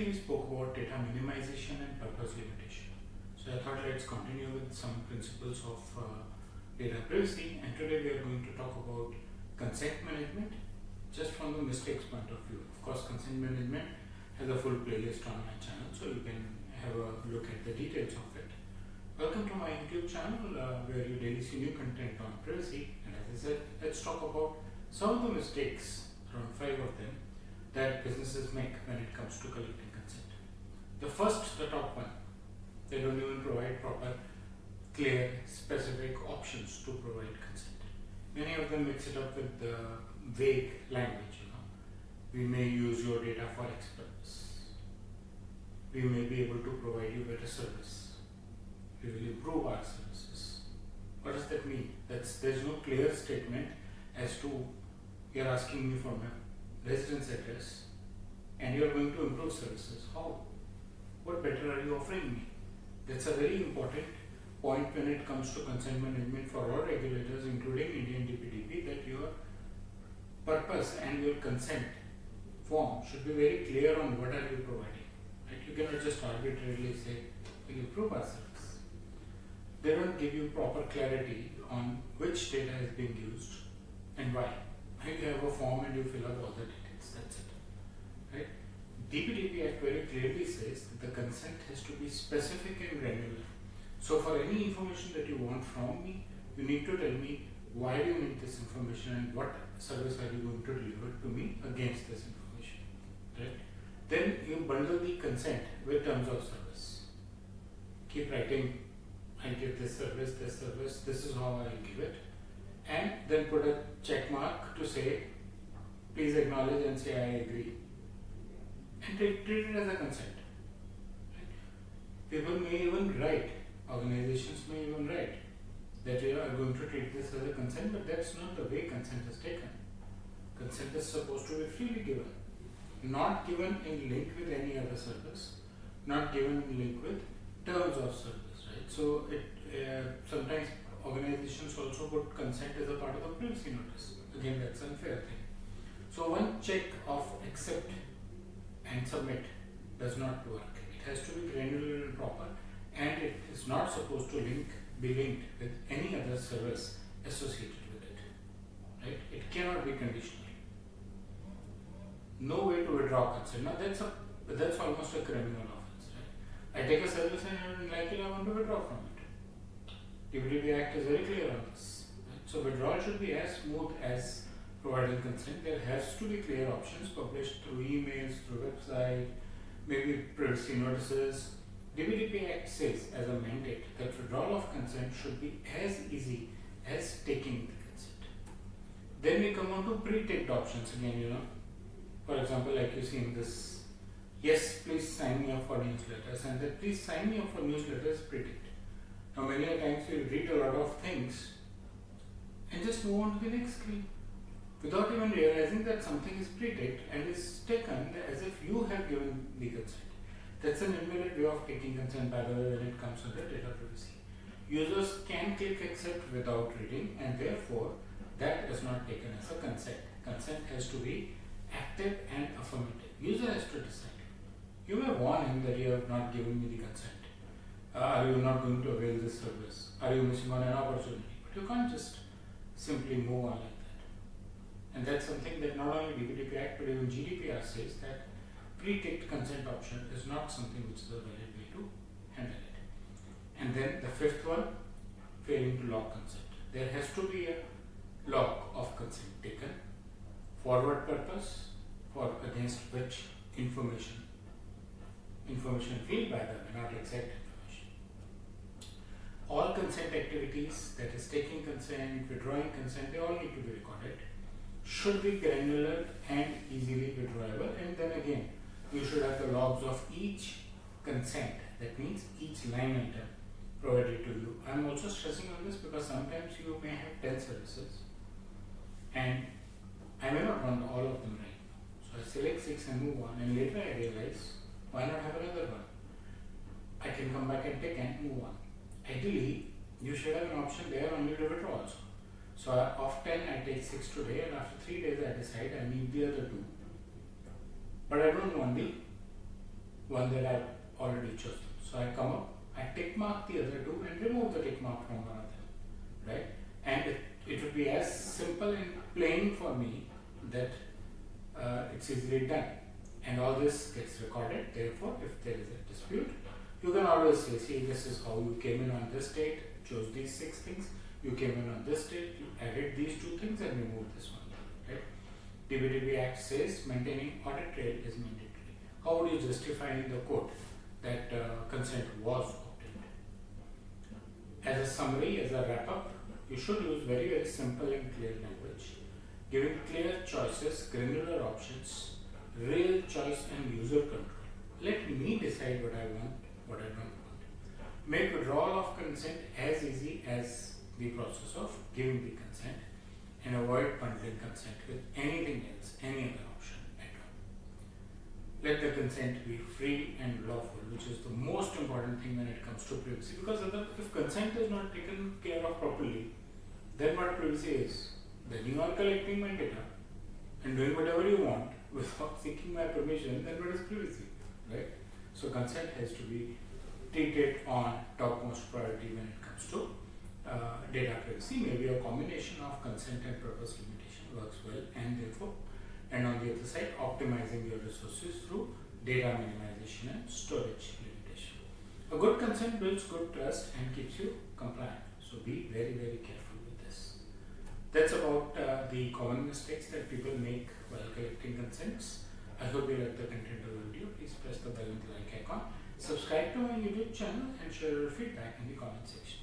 we spoke about data minimization and purpose limitation. So I thought let's continue with some principles of data privacy, and today we are going to talk about consent management just from the mistakes point of view. Of course, consent management has a full playlist on my channel, so you can have a look at the details of it. Welcome to my YouTube channel where you daily see new content on privacy, and as I said, let's talk about some of the mistakes, around 5 of them, that businesses make when it comes to collecting consent. The first, the top one, they don't even provide proper, clear, specific options to provide consent. Many of them mix it up with the vague language. We may use your data for X purpose. We may be able to provide you better service. We will improve our services. What does that mean? There's no clear statement as to you're asking me for my residence address and you're going to improve services. How? What better are you offering me? That's a very important point when it comes to consent management for all regulators, including Indian DPDP, that your purpose and your consent form should be very clear on what are you providing. Right? You cannot just arbitrarily say, will improve our service. They don't give you proper clarity on which data is being used and why. You have a form and you fill up all the details, that's it. Right? DPDP Act very clearly says that the consent has to be specific and granular. So for any information that you want from me, you need to tell me why do you need this information and what service are you going to deliver to me against this information. Right? Then you bundle the consent with terms of service. Keep writing, I give this service, this is how I give it. And then put a check mark to say, please acknowledge and say I agree. And treat it as a consent. Right? People may even write, organizations may even write that you are going to treat this as a consent, but that's not the way consent is taken. Consent is supposed to be freely given, not given in link with any other service, not given in link with terms of service. Right? So sometimes organizations also put consent as a part of the privacy notice. Again, that's an unfair thing. So one check of accept and submit does not work. It has to be granular and proper, and it is not supposed to be linked with any other service associated with it. Right? It cannot be conditional. No way to withdraw consent. Now that's almost a criminal offense. Right? I take a service and I don't like it, I want to withdraw from it. DPDP Act is very clear on this. Right? So withdrawal should be as smooth as providing consent. There has to be clear options published through emails, through website, maybe privacy notices. DPDP Act says as a mandate that withdrawal of consent should be as easy as taking the consent. Then we come on to pre-ticked options again, For example, like you see in this, yes, please sign me up for newsletters, and that please sign me up for newsletters pre-ticked. Now many a times we read a lot of things and just move on to the next screen without even realizing that something is pre-ticked and is taken as if you have given the consent. That's an invalid way of taking consent, by the way, when it comes under data privacy. Users can click accept without reading, and therefore that is not taken as a consent. Consent has to be active and affirmative. User has to decide. You may warn him that you have not given me the consent. Are you not going to avail this service? Are you missing on an opportunity? But you can't just simply move on like that. And that's something that not only DPDP Act but even GDPR says, that pre-ticked consent option is not something which is a valid way to handle it. And then the fifth one, failing to log consent. There has to be a log of consent taken, forward purpose, for against which information field, by the way, not exact information. All consent activities, that is taking consent, withdrawing consent, they all need to be recorded, should be granular and easily withdrawable, and then again you should have the logs of each consent, that means each line item provided to you. I am also stressing on this because sometimes you may have 10 services and I may not want all of them right now. So I select 6 and move on, and later I realize, why not have another one? I can come back and take and move on. Ideally, you should have an option there only to withdraw also. So of 10 I take 6 today, and after 3 days I decide I need the other 2. But I don't want the one that I've already chosen. So I come up, I tick mark the other two and remove the tick mark from one of them, right? And it would be as simple and plain for me that it's easily done. And all this gets recorded. Therefore, if there is a dispute, you can always say, see, this is how you came in on this date, chose these 6 things, you came in on this date, you added these 2 things and removed this one, right? DPDP Act says maintaining audit trail is mandatory. How would you justify in the court that consent was obtained? As a summary, as a wrap up, you should use very, very simple and clear language, giving clear choices, granular options, real choice and user control. Let me decide what I want, what I don't want. Make withdrawal of consent as easy as the process of giving the consent, and avoid bundling consent with anything else, any other option at all. Let the consent be free and lawful, which is the most important thing when it comes to privacy, because if consent is not taken care of properly, then what privacy is? Then you are collecting my data and doing whatever you want without seeking my permission, then what is privacy, right? So consent has to be treated on topmost priority when it comes to data privacy. Maybe a combination of consent and purpose limitation works well, and therefore, and on the other side, optimizing your resources through data minimization and storage limitation. A good consent builds good trust and keeps you compliant. So be very, very careful with this. That's about the common mistakes that people make while collecting consents. I hope you like the content of the video. Please press the bell and the like icon. Subscribe to my YouTube channel and share your feedback in the comment section.